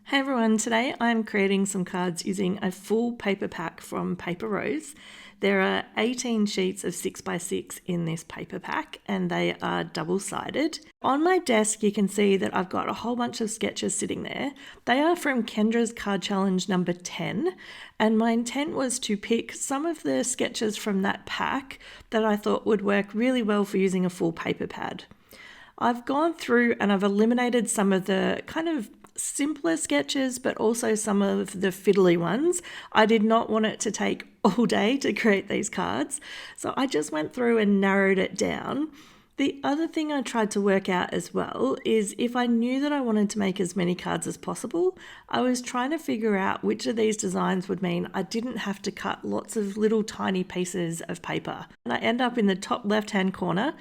Hey everyone, today I'm creating some cards using a full paper pack from Paper Rose. There are 18 sheets of 6x6 in this paper pack and they are double-sided. On my desk you can see that I've got a whole bunch of sketches sitting there. They are from Kendras Card Challenge number 10 and my intent was to pick some of the sketches from that pack that I thought would work really well for using a full paper pad. I've gone through and I've eliminated some of the kind of simpler sketches, but also some of the fiddly ones. I did not want it to take all day to create these cards, so I just went through and narrowed it down. The other thing I tried to work out as well is if I knew that I wanted to make as many cards as possible, I was trying to figure out which of these designs would mean I didn't have to cut lots of little tiny pieces of paper. And I end up in the top left-hand corner.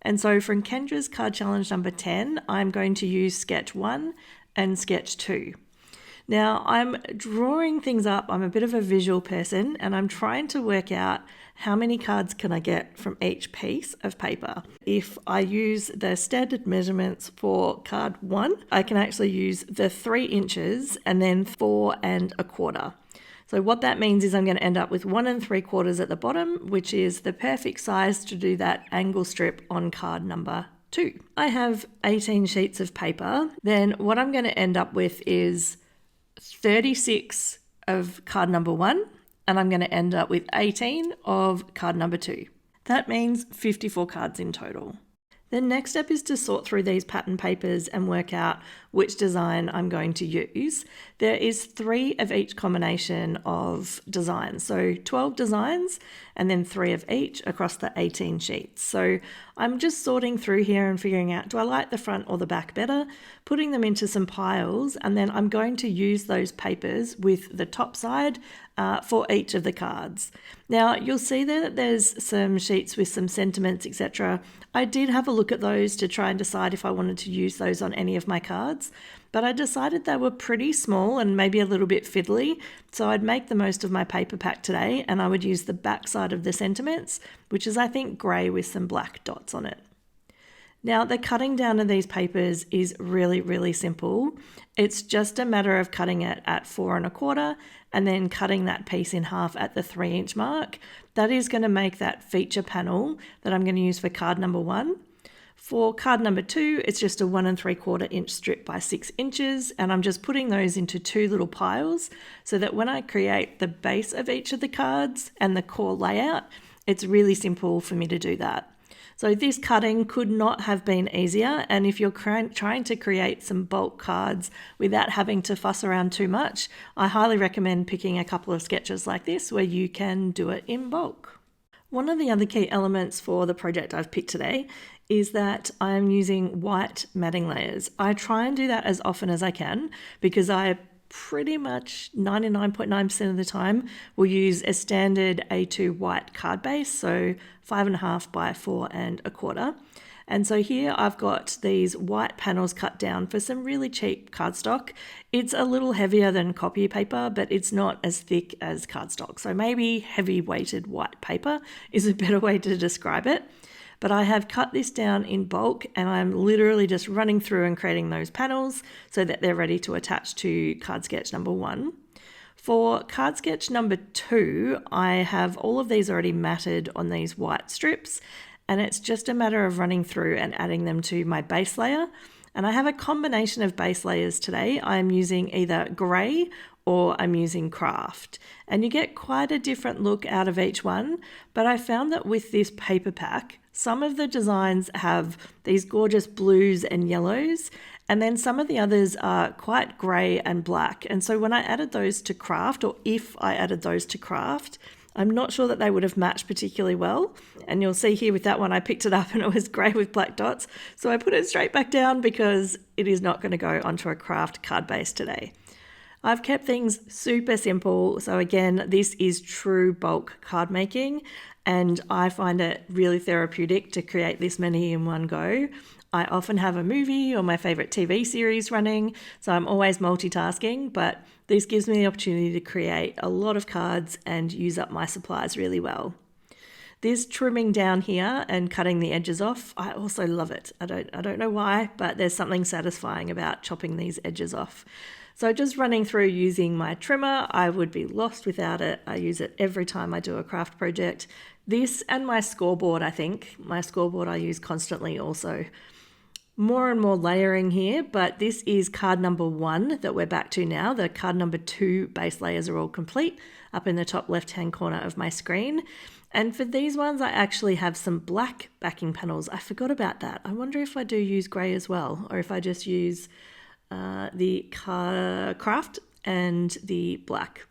And so from Kendra's Card Challenge number 10, I'm going to use sketch 1 and sketch 2. Now I'm drawing things up, I'm a bit of a visual person and I'm trying to work out how many cards can I get from each piece of paper. If I use the standard measurements for card 1, I can actually use the 3 inches and then 4 1/4. So what that means is I'm going to end up with 1 3/4 at the bottom, which is the perfect size to do that angle strip on card number 2. I have 18 sheets of paper. Then what I'm going to end up with is 36 of card number 1, and I'm going to end up with 18 of card number 2. That means 54 cards in total. The next step is to sort through these pattern papers and work out which design I'm going to use. There is 3 of each combination of designs, so 12 designs and then 3 of each across the 18 sheets. So I'm just sorting through here and figuring out, do I like the front or the back better, putting them into some piles, and then I'm going to use those papers with the top side for each of the cards. Now you'll see there that there's some sheets with some sentiments, etc. I did have a look at those to try and decide if I wanted to use those on any of my cards, but I decided they were pretty small and maybe a little bit fiddly, so I'd make the most of my paper pack today and I would use the back side of the sentiments, which is I think grey with some black dots on it. Now the cutting down of these papers is really simple. It's just a matter of cutting it at 4 1/4 and then cutting that piece in half at the 3 inch mark. That is going to make that feature panel that I'm going to use for card number 1. For card number 2, it's just a 1 3/4 inch strip by 6 inches, and I'm just putting those into 2 little piles so that when I create the base of each of the cards and the core layout, it's really simple for me to do that. So this cutting could not have been easier, and if you're trying to create some bulk cards without having to fuss around too much, I highly recommend picking a couple of sketches like this where you can do it in bulk. One of the other key elements for the project I've picked today is that I'm using white matting layers. I try and do that as often as I can because I pretty much 99.9% of the time will use a standard A2 white card base, so 5.5 by 4 1/4. And so here I've got these white panels cut down for some really cheap cardstock. It's a little heavier than copy paper, but it's not as thick as cardstock. So maybe heavy weighted white paper is a better way to describe it. But I have cut this down in bulk and I'm literally just running through and creating those panels so that they're ready to attach to card sketch number 1. For card sketch number 2, I have all of these already matted on these white strips, and it's just a matter of running through and adding them to my base layer. And I have a combination of base layers today. I'm using either grey or I'm using craft, and you get quite a different look out of each one. But I found that with this paper pack, some of the designs have these gorgeous blues and yellows, and then some of the others are quite grey and black. And so when I added those to craft, or if I added those to craft, I'm not sure that they would have matched particularly well. And you'll see here with that one, I picked it up and it was grey with black dots. So I put it straight back down because it is not going to go onto a craft card base today. I've kept things super simple. So again, this is true bulk card making, and I find it really therapeutic to create this many in one go. I often have a movie or my favorite TV series running, so I'm always multitasking, but this gives me the opportunity to create a lot of cards and use up my supplies really well. This trimming down here and cutting the edges off, I also love it. I don't know why, but there's something satisfying about chopping these edges off. So just running through using my trimmer, I would be lost without it. I use it every time I do a craft project. This and my scoreboard, I think. My scoreboard I use constantly also. More and more layering here, but this is card number 1 that we're back to now. The card number 2 base layers are all complete up in the top left-hand corner of my screen. And for these ones, I actually have some black backing panels. I forgot about that. I wonder if I do use grey as well, or if I just use the craft and the black.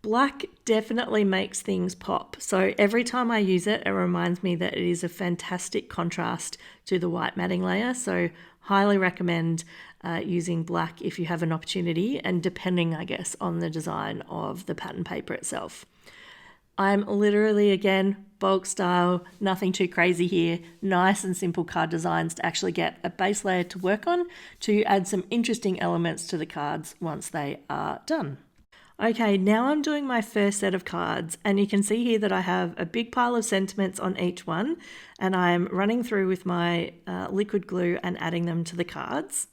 Black definitely makes things pop. So every time I use it, it reminds me that it is a fantastic contrast to the white matting layer. So highly recommend using black if you have an opportunity, and depending, I guess, on the design of the pattern paper itself. I'm literally, again, bulk style, nothing too crazy here. Nice and simple card designs to actually get a base layer to work on to add some interesting elements to the cards once they are done. Okay, now I'm doing my first set of cards, and you can see here that I have a big pile of sentiments on each one, and I'm running through with my liquid glue and adding them to the cards.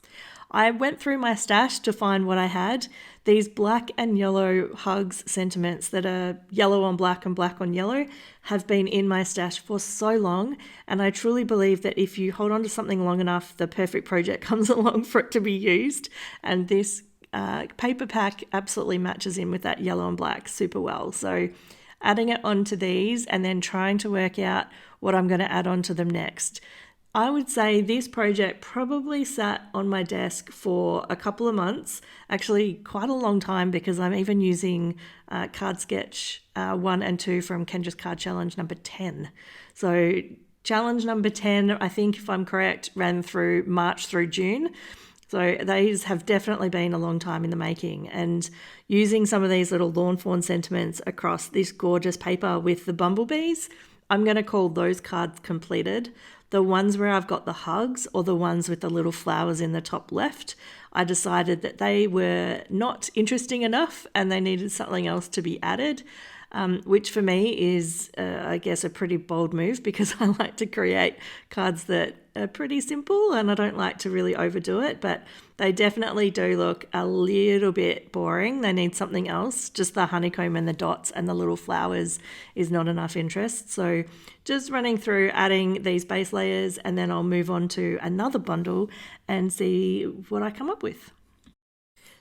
I went through my stash to find what I had. These black and yellow hugs sentiments that are yellow on black and black on yellow have been in my stash for so long, and I truly believe that if you hold on to something long enough, the perfect project comes along for it to be used, and this paper pack absolutely matches in with that yellow and black super well. So adding it onto these and then trying to work out what I'm going to add onto them next. I would say this project probably sat on my desk for a couple of months, actually quite a long time, because I'm even using card sketch 1 and 2 from Kendras Card Challenge number 10. So challenge number 10, I think if I'm correct, ran through March through June. So these have definitely been a long time in the making, and using some of these little Lawn Fawn sentiments across this gorgeous paper with the bumblebees, I'm going to call those cards completed. The ones where I've got the hugs, or the ones with the little flowers in the top left, I decided that they were not interesting enough and they needed something else to be added, which for me is, I guess, a pretty bold move, because I like to create cards that are pretty simple and I don't like to really overdo it, but they definitely do look a little bit boring. They need something else. Just the honeycomb and the dots and the little flowers is not enough interest. So just running through, adding these base layers, and then I'll move on to another bundle and see what I come up with.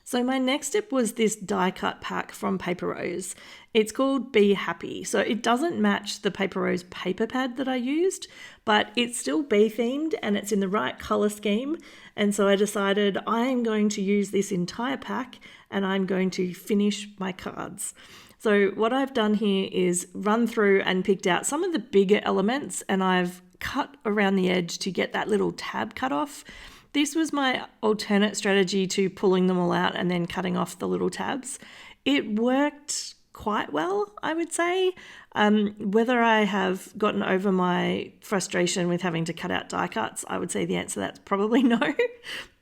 So my next step was this die cut pack from Paper Rose. It's called Be Happy. So it doesn't match the Paper Rose paper pad that I used, but it's still bee themed and it's in the right color scheme. And so I decided I am going to use this entire pack and I'm going to finish my cards. So what I've done here is run through and picked out some of the bigger elements, and I've cut around the edge to get that little tab cut off. This was my alternate strategy to pulling them all out and then cutting off the little tabs. It worked quite well, I would say. Whether I have gotten over my frustration with having to cut out die cuts, I would say the answer to that's probably no.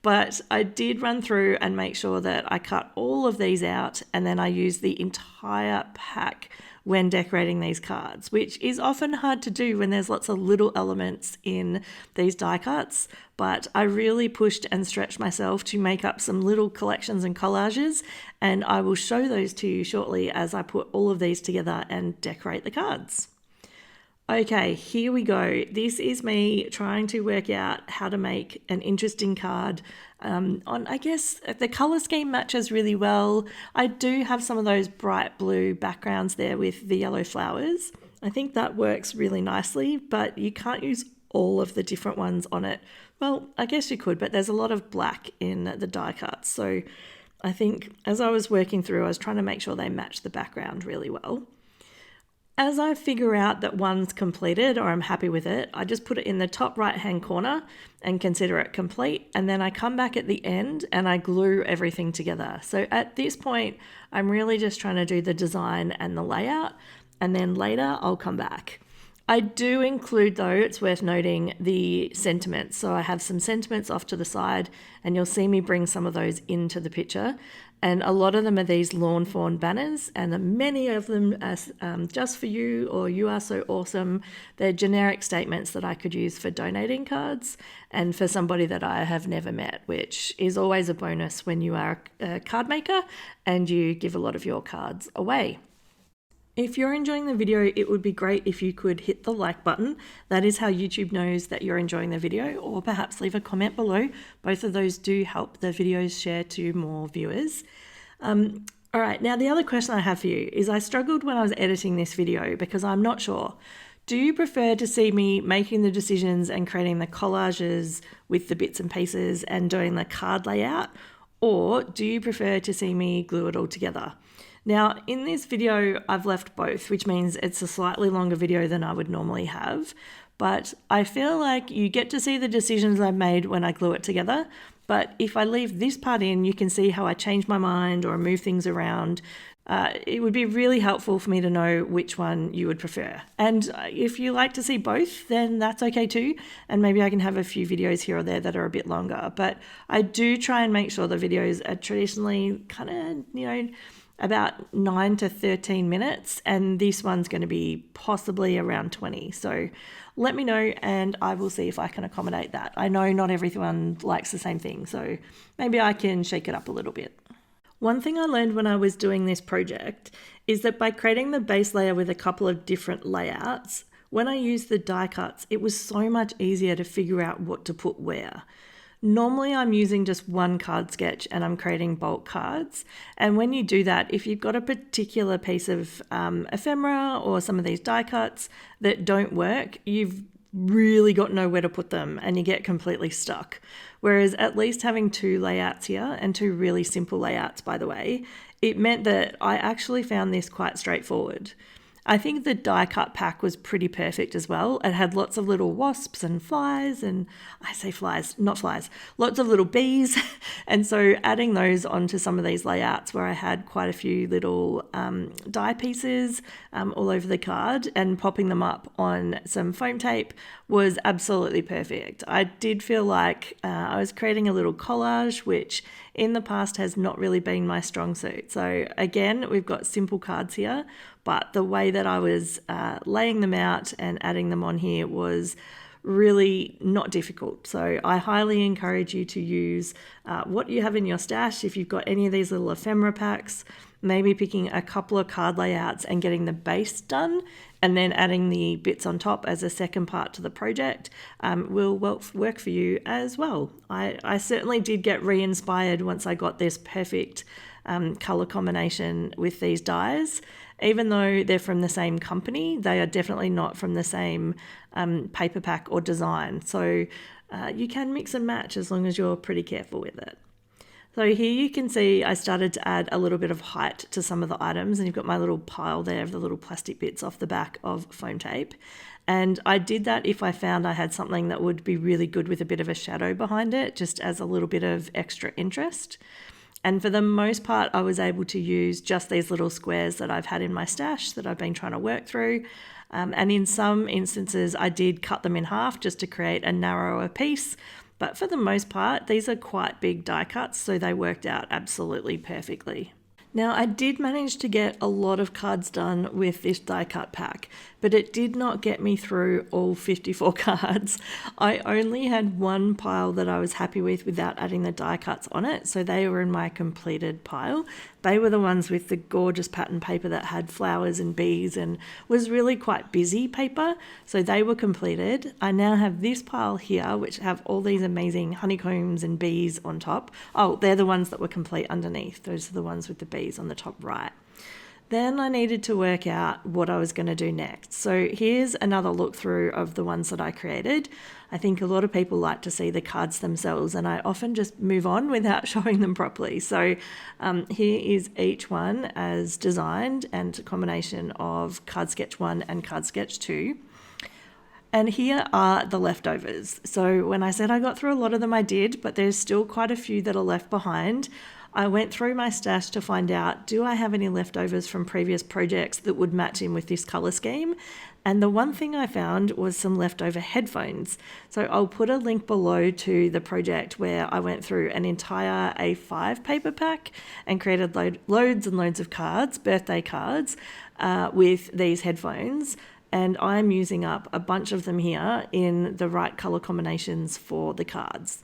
But I did run through and make sure that I cut all of these out, and then I used the entire pack when decorating these cards, which is often hard to do when there's lots of little elements in these die cuts. But I really pushed and stretched myself to make up some little collections and collages, and I will show those to you shortly as I put all of these together and decorate the cards. Okay, here we go. This is me trying to work out how to make an interesting card. I guess the color scheme matches really well. I do have some of those bright blue backgrounds there with the yellow flowers. I think that works really nicely, but you can't use all of the different ones on it. Well, I guess you could, but there's a lot of black in the die cuts. So I think as I was working through, I was trying to make sure they match the background really well. As I figure out that one's completed or I'm happy with it, I just put it in the top right-hand corner and consider it complete. And then I come back at the end and I glue everything together. So at this point, I'm really just trying to do the design and the layout, and then later I'll come back. I do include, though, it's worth noting, the sentiments. So I have some sentiments off to the side, and you'll see me bring some of those into the picture. And a lot of them are these Lawn Fawn banners, and many of them are just for you, or you are so awesome. They're generic statements that I could use for donating cards and for somebody that I have never met, which is always a bonus when you are a card maker and you give a lot of your cards away. If you're enjoying the video, it would be great if you could hit the like button. That is how YouTube knows that you're enjoying the video, or perhaps leave a comment below. Both of those do help the videos share to more viewers. All right, now the other question I have for you is I struggled when I was editing this video because I'm not sure. Do you prefer to see me making the decisions and creating the collages with the bits and pieces and doing the card layout? Or do you prefer to see me glue it all together? Now, in this video, I've left both, which means it's a slightly longer video than I would normally have. But I feel like you get to see the decisions I've made when I glue it together. But if I leave this part in, you can see how I change my mind or move things around. It would be really helpful for me to know which one you would prefer. And if you like to see both, then that's okay too. And maybe I can have a few videos here or there that are a bit longer. But I do try and make sure the videos are traditionally kind of, about 9 to 13 minutes, and this one's going to be possibly around 20. So let me know and I will see if I can accommodate that. I know not everyone likes the same thing, so maybe I can shake it up a little bit. One thing I learned when I was doing this project is that by creating the base layer with a couple of different layouts, when I used the die cuts, it was so much easier to figure out what to put where. Normally I'm using just one card sketch and I'm creating bulk cards. And when you do that, if you've got a particular piece of ephemera or some of these die cuts that don't work, you've really got nowhere to put them and you get completely stuck. Whereas at least having two layouts here, and two really simple layouts by the way, it meant that I actually found this quite straightforward. I think the die cut pack was pretty perfect as well. It had lots of little wasps and flies, and I say flies, not flies, lots of little bees. And so adding those onto some of these layouts where I had quite a few little die pieces all over the card and popping them up on some foam tape was absolutely perfect. I did feel like I was creating a little collage, which in the past has not really been my strong suit. So again, we've got simple cards here, but the way that I was laying them out and adding them on here was really not difficult. So I highly encourage you to use what you have in your stash. If you've got any of these little ephemera packs, maybe picking a couple of card layouts and getting the base done and then adding the bits on top as a second part to the project will work for you as well. I certainly did get re-inspired once I got this perfect color combination with these dies. Even though they're from the same company, they are definitely not from the same paper pack or design. So you can mix and match as long as you're pretty careful with it. So here you can see I started to add a little bit of height to some of the items, and you've got my little pile there of the little plastic bits off the back of foam tape. And I did that if I found I had something that would be really good with a bit of a shadow behind it, just as a little bit of extra interest. And for the most part, I was able to use just these little squares that I've had in my stash that I've been trying to work through. And in some instances, I did cut them in half just to create a narrower piece. But for the most part, these are quite big die cuts, so they worked out absolutely perfectly. Now, I did manage to get a lot of cards done with this die cut pack, but it did not get me through all 54 cards. I only had one pile that I was happy with without adding the die cuts on it, so they were in my completed pile. They were the ones with the gorgeous pattern paper that had flowers and bees and was really quite busy paper, so they were completed. I now have this pile here, which have all these amazing honeycombs and bees on top. Oh, they're the ones that were complete underneath. Those are the ones with the bees on the top right. Then I needed to work out what I was going to do next. So here's another look through of the ones that I created. I think a lot of people like to see the cards themselves, and I often just move on without showing them properly. So here is each one as designed, and a combination of card sketch 1 and card sketch 2. And here are the leftovers. So when I said I got through a lot of them, I did, but there's still quite a few that are left behind. I went through my stash to find out, do I have any leftovers from previous projects that would match in with this color scheme? And the one thing I found was some leftover headphones. So I'll put a link below to the project where I went through an entire A5 paper pack and created loads and loads of cards, birthday cards, with these headphones. And I'm using up a bunch of them here in the right color combinations for the cards.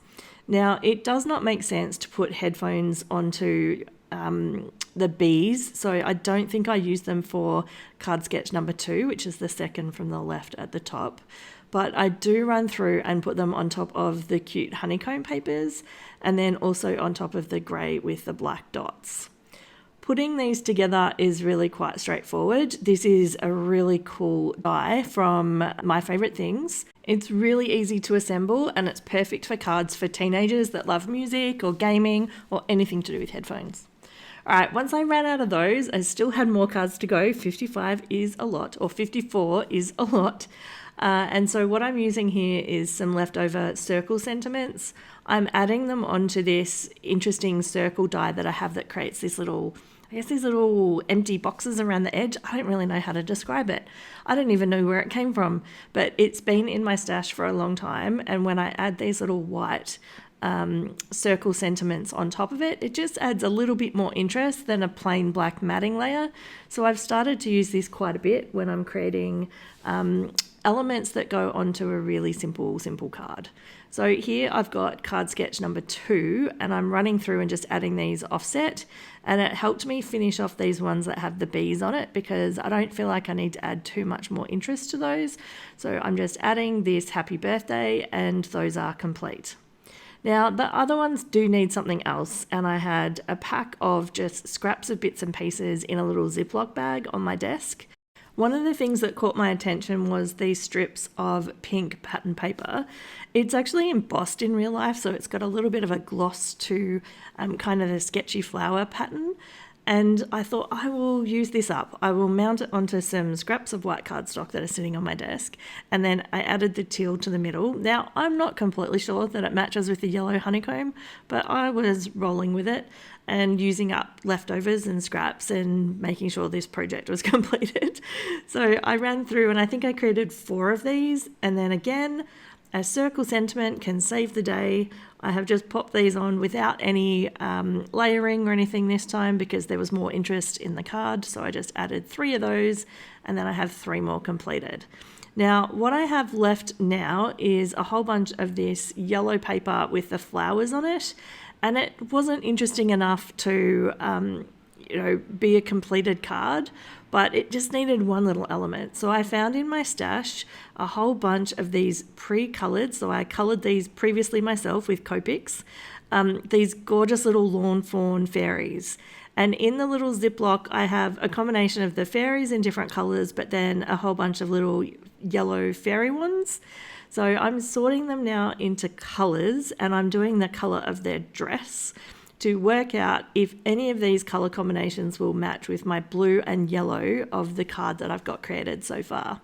Now, it does not make sense to put headphones onto the bees, so I don't think I use them for card sketch number 2, which is the second from the left at the top. But I do run through and put them on top of the cute honeycomb papers, and then also on top of the grey with the black dots. Putting these together is really quite straightforward. This is a really cool die from My Favourite Things. It's really easy to assemble and it's perfect for cards for teenagers that love music or gaming or anything to do with headphones. Alright, once I ran out of those, I still had more cards to go. 55 is a lot, or 54 is a lot. And so what I'm using here is some leftover circle sentiments. I'm adding them onto this interesting circle die that I have that creates this little, I guess these little empty boxes around the edge. I don't really know how to describe it. I don't even know where it came from, but it's been in my stash for a long time. And when I add these little white circle sentiments on top of it, it just adds a little bit more interest than a plain black matting layer. So I've started to use this quite a bit when I'm creating elements that go onto a really simple card. So here I've got card sketch number 2 and I'm running through and just adding these offset, and it helped me finish off these ones that have the bees on it because I don't feel like I need to add too much more interest to those. So I'm just adding this happy birthday and those are complete. Now, the other ones do need something else, and I had a pack of just scraps of bits and pieces in a little Ziploc bag on my desk. One of the things that caught my attention was these strips of pink pattern paper. It's actually embossed in real life, so it's got a little bit of a gloss to kind of the sketchy flower pattern. And I thought I will use this up. I will mount it onto some scraps of white cardstock that are sitting on my desk. And then I added the teal to the middle. Now, I'm not completely sure that it matches with the yellow honeycomb, but I was rolling with it and using up leftovers and scraps and making sure this project was completed. So I ran through and I think I created 4 of these. And then again, a circle sentiment can save the day. I have just popped these on without any layering or anything this time because there was more interest in the card. So I just added 3 of those and then I have 3 more completed. Now, what I have left now is a whole bunch of this yellow paper with the flowers on it. And it wasn't interesting enough to, be a completed card, but it just needed one little element. So I found in my stash a whole bunch of these pre-colored, so I colored these previously myself with Copics, these gorgeous little Lawn Fawn fairies. And in the little Ziploc, I have a combination of the fairies in different colors, but then a whole bunch of little yellow fairy ones. So I'm sorting them now into colors and I'm doing the color of their dress to work out if any of these color combinations will match with my blue and yellow of the card that I've got created so far.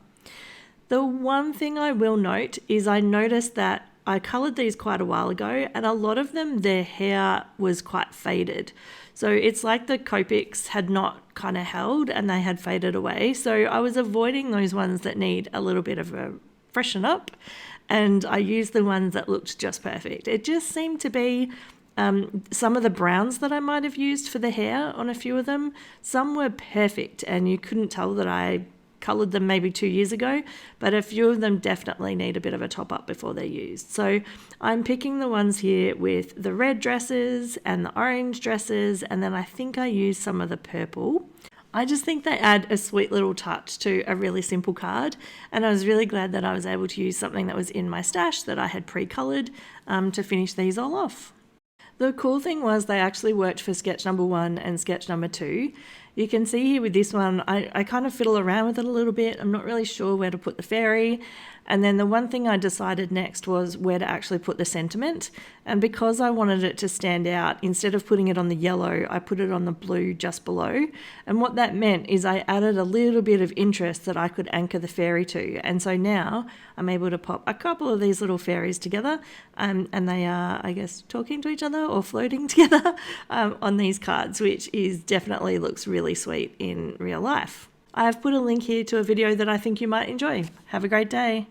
The one thing I will note is I noticed that I colored these quite a while ago and a lot of them, their hair was quite faded. So it's like the Copics had not kind of held and they had faded away. So I was avoiding those ones that need a little bit of a freshen up, and I used the ones that looked just perfect. It just seemed to be some of the browns that I might have used for the hair on a few of them. Some were perfect and you couldn't tell that I coloured them maybe 2 years ago, but a few of them definitely need a bit of a top up before they're used. So I'm picking the ones here with the red dresses and the orange dresses, and then I think I used some of the purple. I just think they add a sweet little touch to a really simple card, and I was really glad that I was able to use something that was in my stash that I had pre-coloured to finish these all off. The cool thing was they actually worked for sketch number 1 and sketch number 2. You can see here with this one, I kind of fiddle around with it a little bit. I'm not really sure where to put the fairy. And then the one thing I decided next was where to actually put the sentiment. And because I wanted it to stand out, instead of putting it on the yellow, I put it on the blue just below. And what that meant is I added a little bit of interest that I could anchor the fairy to. And so now I'm able to pop a couple of these little fairies together, and they are, I guess, talking to each other or floating together on these cards, which is definitely looks really sweet in real life. I have put a link here to a video that I think you might enjoy. Have a great day.